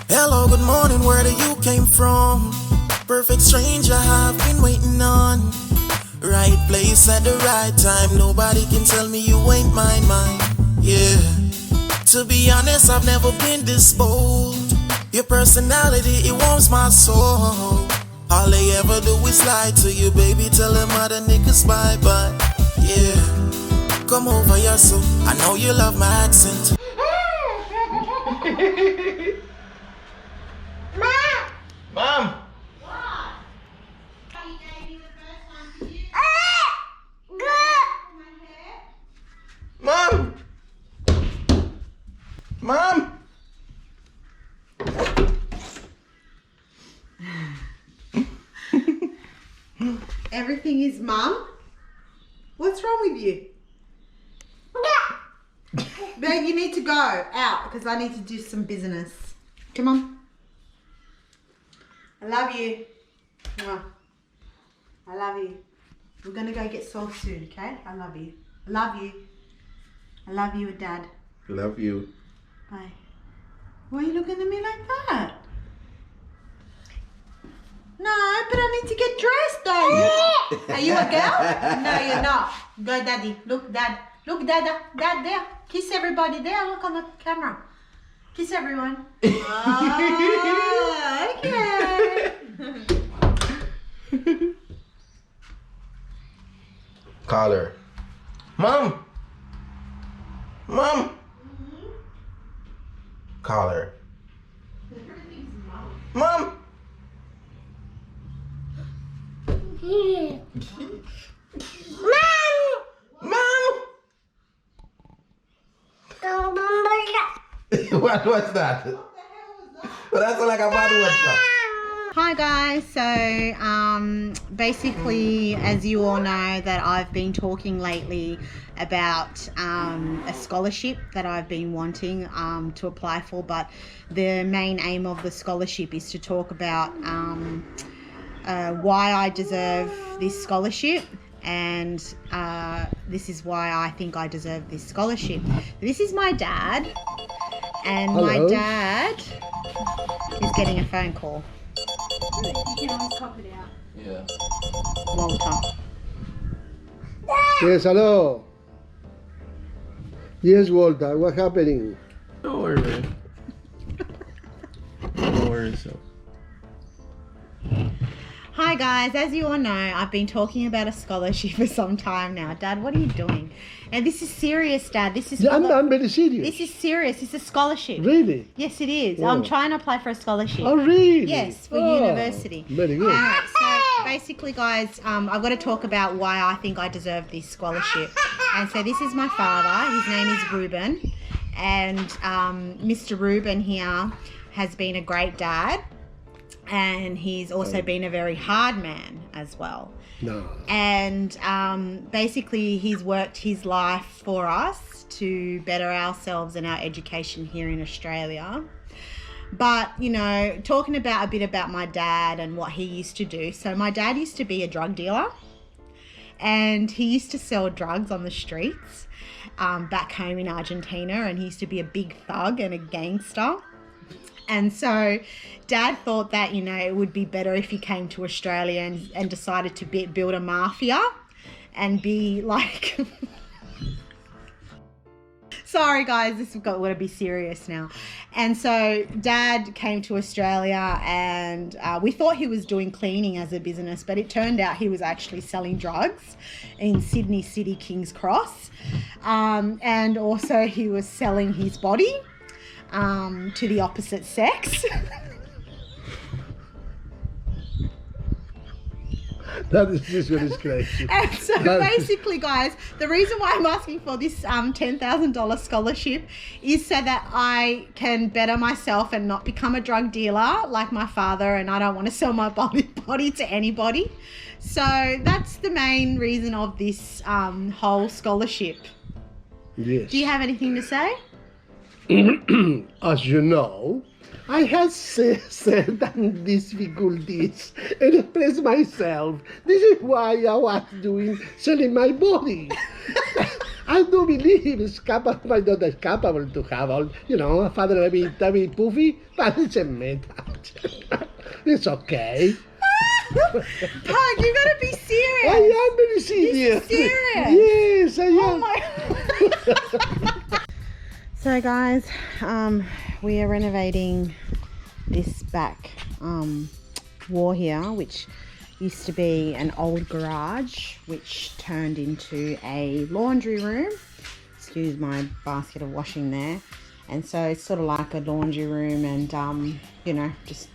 Hello, good morning, where do you came from? Perfect stranger I've been waiting on. Right place at the right time, nobody can tell me you ain't mine. Yeah, to be honest, I've never been this bold. Your personality, it warms my soul. All they ever do is lie to you, baby, tell them other niggas bye-bye. Yeah, come over here, so I know you love my accent. Mom! Mom! Mom! Everything is Mum? What's wrong with you? Babe, you need to go out because I need to do some business. Come on. I love you. Mwah. I love you. We're going to go get sauce soon, okay? I love you. I love you. I love you, Dad. Love you. Bye. Why are you looking at me like that? No, but I need to get dressed, though. Are you a girl? No, you're not. Go, Daddy. Look, Dad. Look, Dad. Dad, there. Kiss everybody there. Look on the camera. Kiss everyone. Oh, okay. Call her. Mom! Mom! Call her. Mom! Mom! What's that? Well, that's like a bad word. Hi guys, so basically, as you all know, that I've been talking lately about a scholarship that I've been wanting to apply for, but the main aim of the scholarship is to talk about why I deserve this scholarship, and this is why I think I deserve this scholarship. This is my dad, and hello. My dad is getting a phone call. You can always cop it out. Yeah. Walter. Yes, hello. Yes, Walter, what's happening? Don't worry, man. Don't worry, so. Hi guys, as you all know, I've been talking about a scholarship for some time now. Dad, what are you doing? And this is serious, Dad. This is I'm very serious. This is serious. It's a scholarship. Really? Yes, it is. Oh. I'm trying to apply for a scholarship. Oh, really? Yes, for university. Very good. So basically, guys, I've got to talk about why I think I deserve this scholarship. And so this is my father. His name is Ruben. And Mr. Ruben here has been a great dad. And he's also been a very hard man as well. No. And basically he's worked his life for us to better ourselves and our education here in Australia. But, you know, talking about a bit about my dad and what he used to do. So my dad used to be a drug dealer, and he used to sell drugs on the streets back home in Argentina, and he used to be a big thug and a gangster. And so Dad thought that, you know, it would be better if he came to Australia and decided to build a mafia and be like... Sorry, guys, this has got to be serious now. And so Dad came to Australia, and we thought he was doing cleaning as a business, but it turned out he was actually selling drugs in Sydney City, King's Cross. And also he was selling his body to the opposite sex. That is just what is crazy. And so basically, guys, the reason why I'm asking for this $10,000 scholarship is so that I can better myself and not become a drug dealer like my father, and I don't want to sell my body to anybody. So that's the main reason of this whole scholarship. Yes. Do you have anything to say? As you know, I have certain difficulties and express myself. This is why I was selling my body. I do believe it's capable, my daughter is capable to have all, a father a bit poofy, but it's a matter. It's okay. Pug, you gotta be serious. I am very serious. This is Yes, serious. I am. Oh my. So guys, we are renovating this back wall here, which used to be an old garage, which turned into a laundry room. Excuse my basket of washing there. And so it's sort of like a laundry room, and just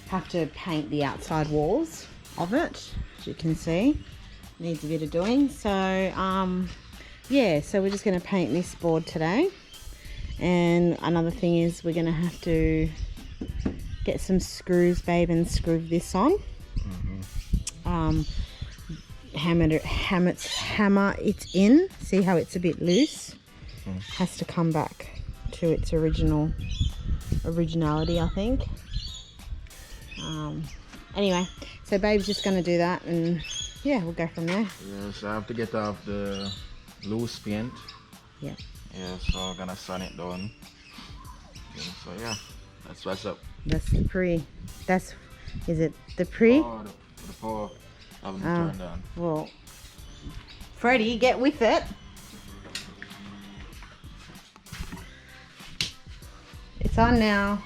have to paint the outside walls of it. As you can see, needs a bit of doing. So yeah, so we're just going to paint this board today. And another thing is we're going to have to get some screws, babe, and screw this on. Hammer it in. See how it's a bit loose? Has to come back to its originality, I think. Anyway, so babe's just going to do that, and yeah, we'll go from there. Yeah, so I have to get off the loose paint. Yeah. Yeah, so I'm gonna sand it down. Yeah, so yeah, that's what's up. That's the pre. Is it the pre? Oh, the power haven't turned on. Well, Freddie, get with it. It's on now.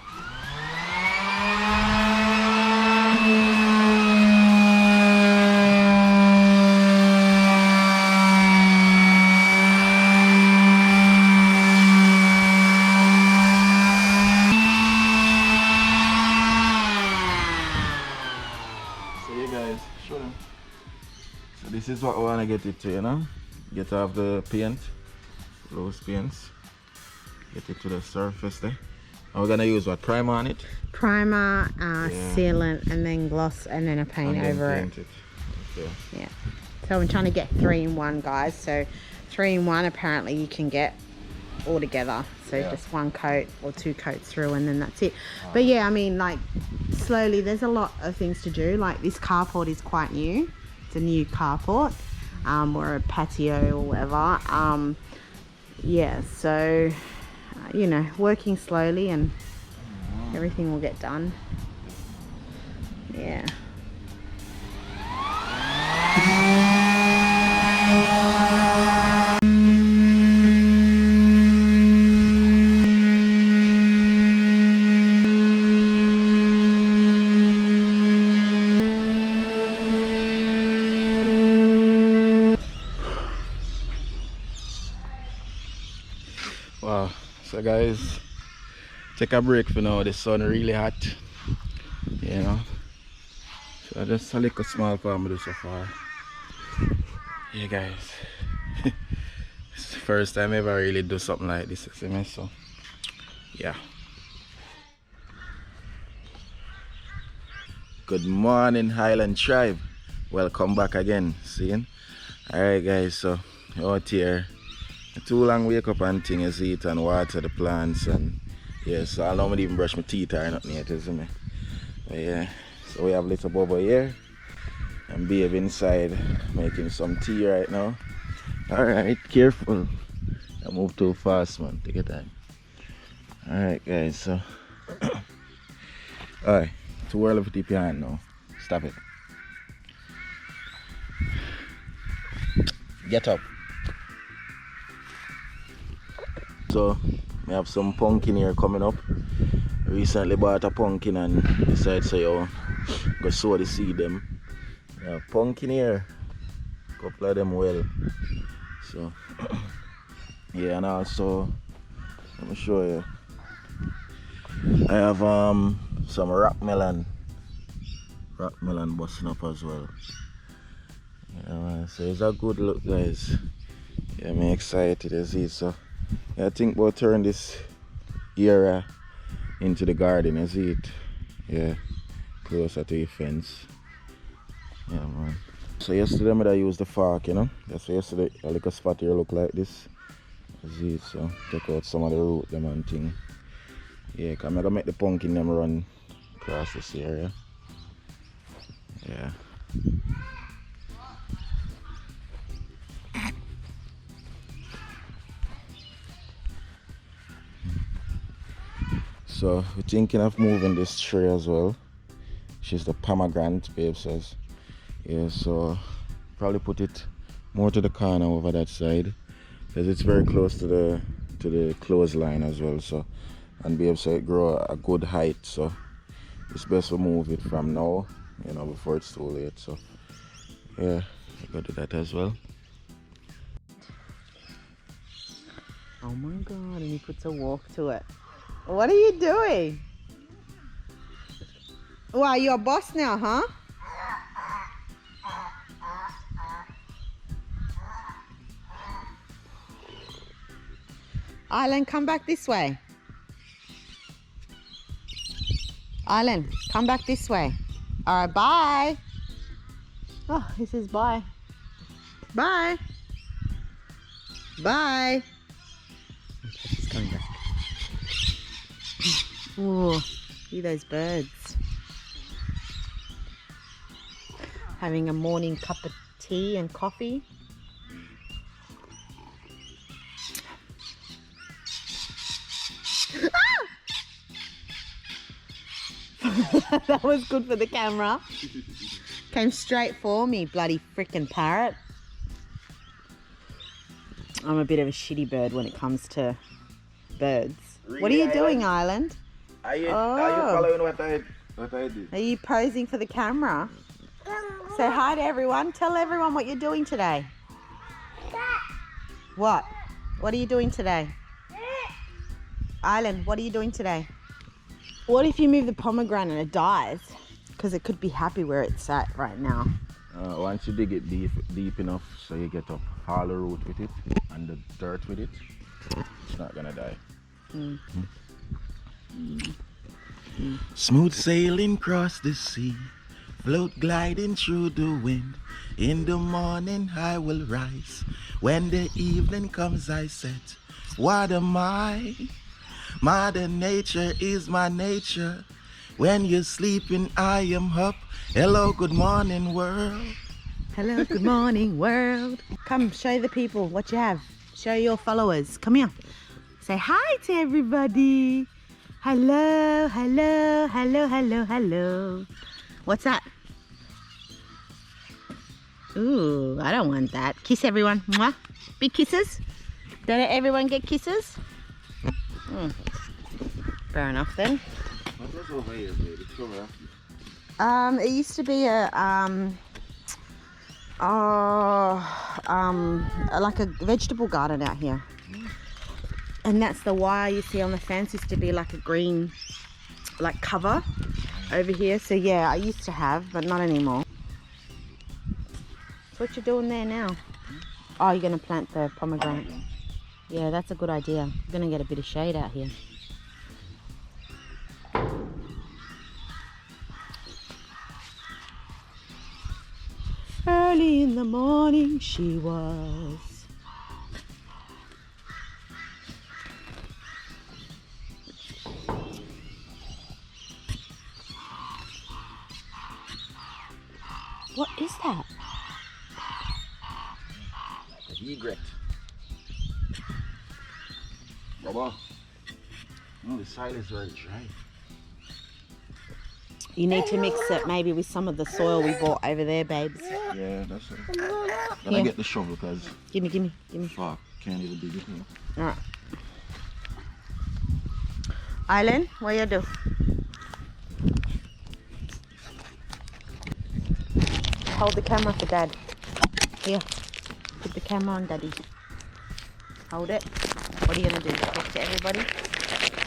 This is what I want to get it to, get off the paint, loose paints, get it to the surface there. And we're gonna use what, primer on it? Primer, sealant, and then gloss, and then a paint over it. Okay. Yeah. So I'm trying to get 3-in-1, guys. So 3-in-1 apparently you can get all together. So just one coat or 2 coats through, and then that's it. But yeah, I mean, like, slowly, there's a lot of things to do. Like, this carport is quite new. A new carport or a patio or whatever. Yeah, so working slowly, and everything will get done. Yeah. Wow, so guys, take a break for now. The sun really hot, so just a little small farm do so far. Yeah guys, it's the first time I ever really do something like this, so yeah. Good morning, Highland Tribe, welcome back again. Seeing? Alright guys, so out here, too long wake up and things, eat and water the plants, and yeah, so I don't even brush my teeth or nothing yet, isn't it? But yeah, so we have little Bubba here and Babe inside making some tea right now. Alright, careful, don't move too fast, man, take your time. Alright guys, so alright, to whirl up with your hand now, stop it, get up. So we have some pumpkin here coming up. Recently bought a pumpkin and decided to say, go sow the seed them. We have pumpkin here, a couple of them well. So yeah, and also let me show you. I have some rock melon busting up as well. Yeah, man, so it's a good look, guys. Yeah, I'm excited to see it. So yeah, I think we'll turn this area into the garden, you see it? Yeah, closer to the fence. Yeah, man. So yesterday I used the fork, That's why yesterday a little spot here look like this. You see it? So take out some of the root them and thing. Yeah, because I'm gonna make the pumpkin them run across this area. Yeah. So we're thinking of moving this tree as well. She's the pomegranate, babe says. Yeah, so probably put it more to the corner over that side, because it's very close to the clothesline as well. So, and babe said it grow a good height, so it's best to move it from now, you know, before it's too late. So yeah, I gotta do that as well. Oh my god, and he puts a walk to it. What are you doing? Wow, you're a boss now, huh? Island, come back this way. Island, come back this way. All right, bye. Oh, he says bye. Bye. Bye. Okay, he's coming back. Oh, see those birds. Having a morning cup of tea and coffee. That was good for the camera. Came straight for me, bloody frickin' parrot. I'm a bit of a shitty bird when it comes to birds. Really, what are you doing, Island? Are you following what I did? Are you posing for the camera? Say hi to everyone. Tell everyone what you're doing today. What? What are you doing today? Island, what are you doing today? What if you move the pomegranate and it dies? Because it could be happy where it's at right now. Once you dig it deep enough so you get up all the root with it and the dirt with it, it's not gonna die. Smooth sailing across the sea, float gliding through the wind. In the morning I will rise, when the evening comes I set. What am I? Mother Nature is my nature. When you're sleeping I am up. Hello, good morning world. Hello, good morning world. Come, show the people what you have. Show your followers. Come here. Say hi to everybody. Hello, hello, hello, hello, hello. What's that? Ooh, I don't want that. Kiss everyone. Mwah. Big kisses. Don't everyone get kisses? Fair enough then. What's over here, baby? It's over. It used to be a like a vegetable garden out here. And that's the wire you see on the fence used to be like a green, like cover over here. So yeah, I used to have, but not anymore. So what you doing there now? Oh, you're gonna plant the pomegranate. Yeah, that's a good idea. You're gonna get a bit of shade out here. Early in the morning she was. What is that? Egret. Baba. No, the soil is very dry. You need to mix it maybe with some of the soil we bought over there, babes. Yeah, that's it. Then I get the shovel because... Gimme. Fuck, can't even dig it now. Alright. Island, what you do? Hold the camera for Dad. Here. Put the camera on Daddy. Hold it. What are you going to do? Talk to everybody?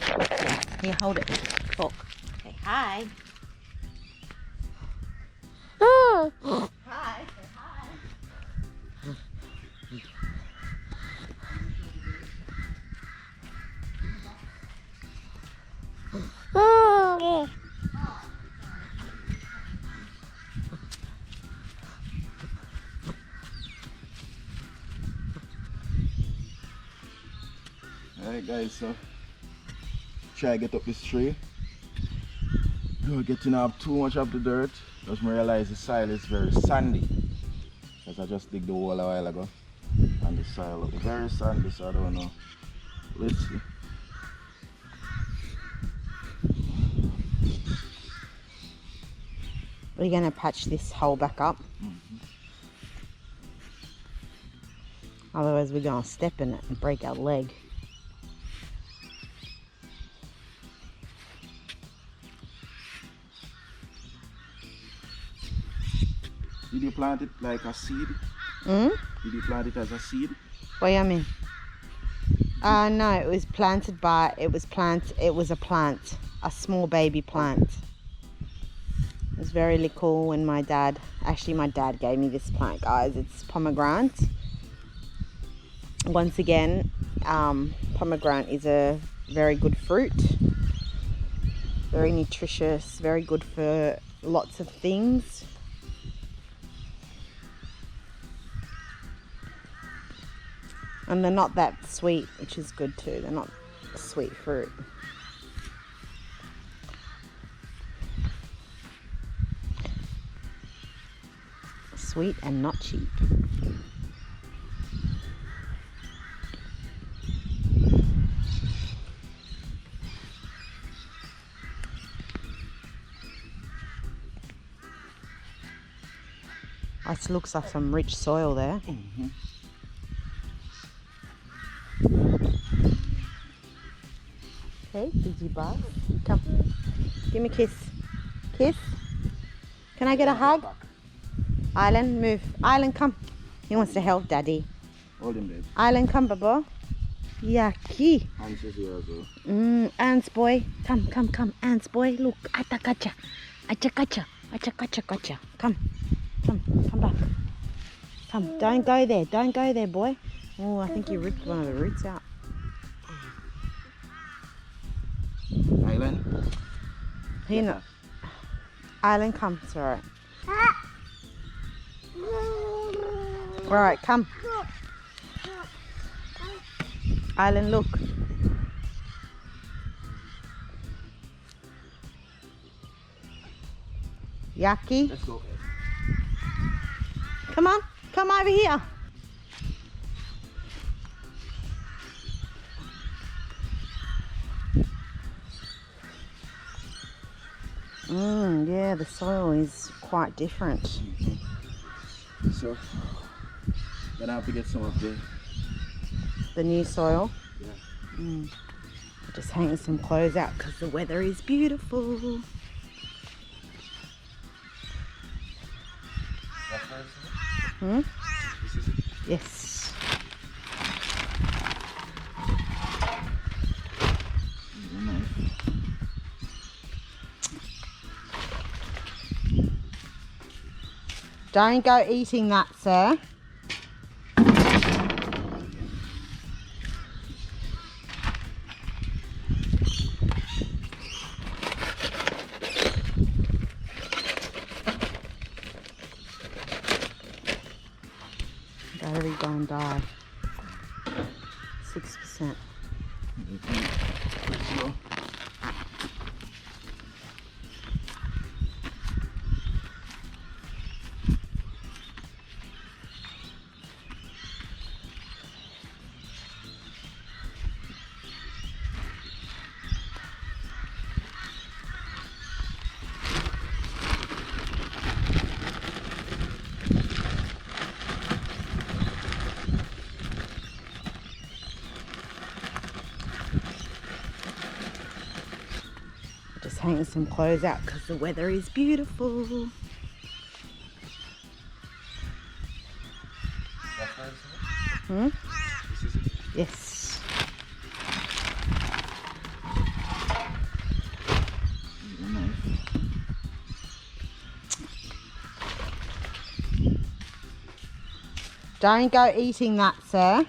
Yeah. Here, hold it. Talk. Say hi. Hi. Say hi. Alright guys, so try to get up this tree. We're getting up too much of the dirt. Just realize the soil is very sandy. Because I just dig the hole a while ago. And the soil looks very sandy, so I don't know. Let's see. We're going to patch this hole back up. Otherwise we're going to step in it and break our leg. Did you plant it like a seed? Hmm? Did you plant it as a seed? What do you mean? No, it was planted by, it was a plant, a small baby plant. It was very cool when my dad gave me this plant, guys. It's pomegranate. Once again, pomegranate is a very good fruit. Very nutritious, very good for lots of things. And they're not that sweet, which is good too. They're not a sweet fruit. Sweet and not cheap. It looks like some rich soil there. Okay, Fiji bug. Come. Give me a kiss. Kiss. Can I get a hug? Island, move. Island, come. He wants to help Daddy. Hold him, babe. Island, come, Baba. Yucky. Hans is here as well. Ants boy. Come. Ants boy. Look. Acha kacha. Come back. Come. Don't go there, boy. Oh, I think you ripped one of the roots out. Island. Here, no. Island, come. It's alright. Alright, come. Island, look. Yucky. Let's go. Come on. Come over here. Yeah, the soil is quite different. So, gonna have to get some of the new soil. Yeah. Just hanging some clothes out because the weather is beautiful. Hmm? Yes. Don't go eating that, sir. Battery gone die. 6%. Just hanging some clothes out because the weather is beautiful. Hmm? Yes. Don't go eating that, sir.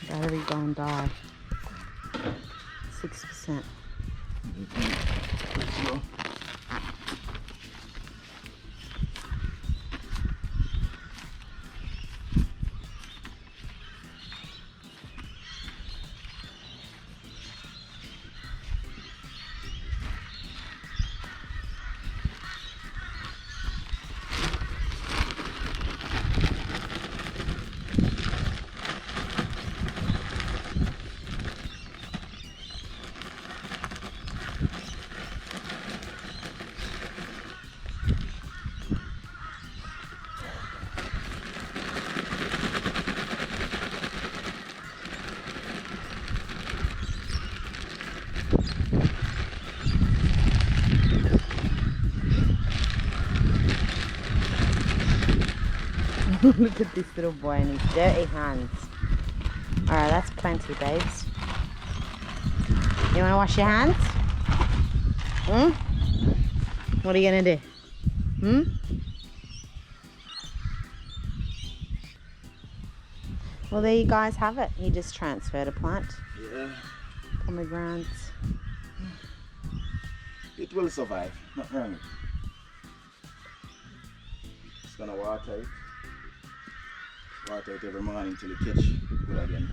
Battery gone die. 6%. Look at this little boy and his dirty hands. Alright, that's plenty, babes. You want to wash your hands? Hmm? What are you going to do? Hmm? Well, there you guys have it. He just transferred a plant. Yeah. Pomegranates. It will survive. Not wrong. It's gonna water it. Water it every morning till it catch good again.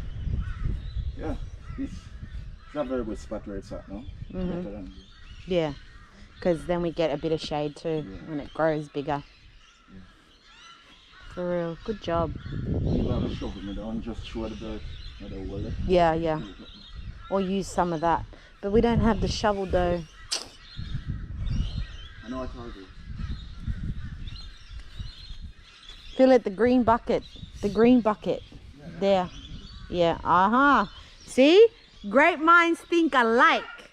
Yeah. It's a very good spot where it's at now. Mm-hmm. Yeah. Because then we get a bit of shade too when it grows bigger. Yeah. For real. Good job. You have a shovel me down, just show the dirt or the wall. Yeah, yeah. Or use some of that. But we don't have the shovel though. I know what I'll do. Fill it, the green bucket. The green bucket. There. Yeah. See? Great minds think alike.